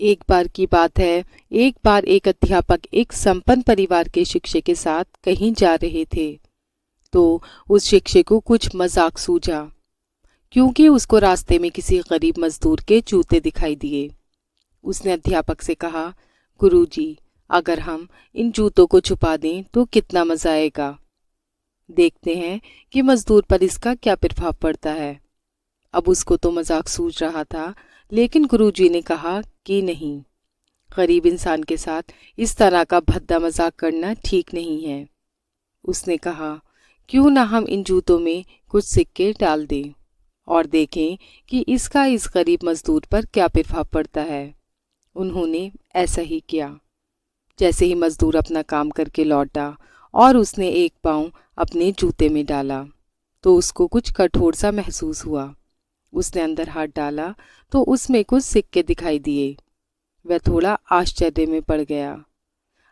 एक बार की बात है, एक बार एक अध्यापक एक संपन्न परिवार के शिक्षक के साथ कहीं जा रहे थे। तो उस शिक्षक को कुछ मजाक सूझा, क्योंकि उसको रास्ते में किसी गरीब मजदूर के जूते दिखाई दिए। उसने अध्यापक से कहा, गुरुजी, अगर हम इन जूतों को छुपा दें तो कितना मजा आएगा। देखते हैं कि मजदूर पर इसका क्या प्रभाव पड़ता है। अब उसको तो मजाक सूझ रहा था, लेकिन गुरुजी ने कहा कि नहीं, गरीब इंसान के साथ इस तरह का भद्दा मजाक करना ठीक नहीं है। उसने कहा, क्यों ना हम इन जूतों में कुछ सिक्के डाल दें और देखें कि इसका इस गरीब मजदूर पर क्या प्रभाव पड़ता है। उन्होंने ऐसा ही किया। जैसे ही मजदूर अपना काम करके लौटा और उसने एक पाँव अपने जूते में डाला तो उसको कुछ कठोर सा महसूस हुआ। उसने अंदर हाथ डाला तो उसमें कुछ सिक्के दिखाई दिए। वह थोड़ा आश्चर्य में पड़ गया।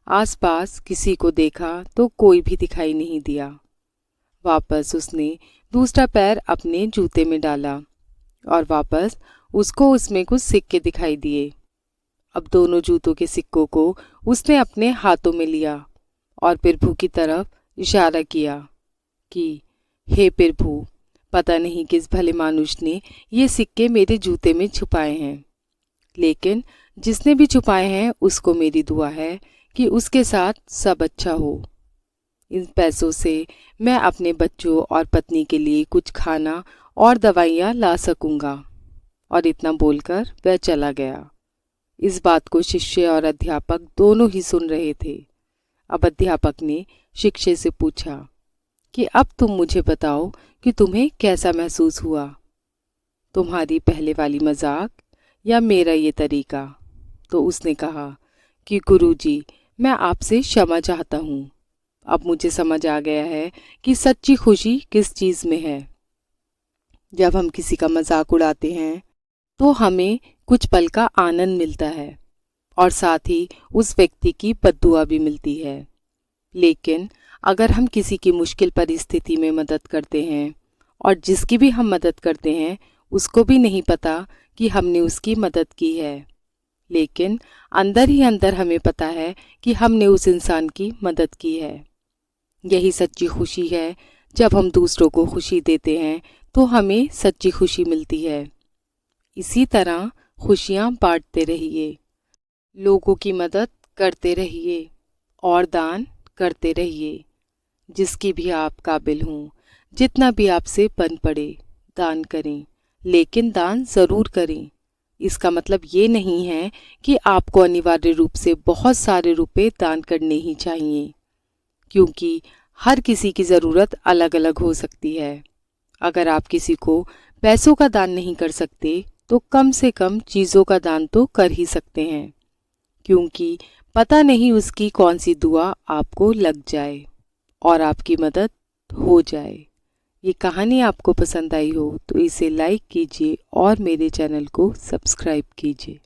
आसपास किसी को देखा तो कोई भी दिखाई नहीं दिया। वापस उसने दूसरा पैर अपने जूते में डाला और वापस उसको उसमें कुछ सिक्के दिखाई दिए। अब दोनों जूतों के सिक्कों को उसने अपने हाथों में लिया और प्रभु की तरफ इशारा किया कि हे प्रभु, पता नहीं किस भले मानुष ने ये सिक्के मेरे जूते में छुपाए हैं, लेकिन जिसने भी छुपाए हैं उसको मेरी दुआ है कि उसके साथ सब अच्छा हो। इन पैसों से मैं अपने बच्चों और पत्नी के लिए कुछ खाना और दवाइयाँ ला सकूँगा। और इतना बोलकर वह चला गया। इस बात को शिष्य और अध्यापक दोनों ही सुन रहे थे। अब अध्यापक ने शिष्य से पूछा कि अब तुम मुझे बताओ कि तुम्हें कैसा महसूस हुआ, तुम्हारी पहले वाली मजाक या मेरा ये तरीका। तो उसने कहा कि गुरुजी, मैं आपसे क्षमा चाहता हूँ। अब मुझे समझ आ गया है कि सच्ची खुशी किस चीज़ में है। जब हम किसी का मजाक उड़ाते हैं तो हमें कुछ पल का आनंद मिलता है और साथ ही उस व्यक्ति की बद्दुआ भी मिलती है। लेकिन अगर हम किसी की मुश्किल परिस्थिति में मदद करते हैं और जिसकी भी हम मदद करते हैं उसको भी नहीं पता कि हमने उसकी मदद की है, लेकिन अंदर ही अंदर हमें पता है कि हमने उस इंसान की मदद की है। यही सच्ची खुशी है। जब हम दूसरों को खुशी देते हैं तो हमें सच्ची खुशी मिलती है। इसी तरह खुशियाँ बांटते रहिए, लोगों की मदद करते रहिए और दान करते रहिए। जिसकी भी आप काबिल हों, जितना भी आपसे बन पड़े, दान करें, लेकिन दान ज़रूर करें। इसका मतलब ये नहीं है कि आपको अनिवार्य रूप से बहुत सारे रुपए दान करने ही चाहिए, क्योंकि हर किसी की ज़रूरत अलग अलग हो सकती है। अगर आप किसी को पैसों का दान नहीं कर सकते तो कम से कम चीज़ों का दान तो कर ही सकते हैं, क्योंकि पता नहीं उसकी कौन सी दुआ आपको लग जाए और आपकी मदद हो जाए। ये कहानी आपको पसंद आई हो तो इसे लाइक कीजिए और मेरे चैनल को सब्सक्राइब कीजिए।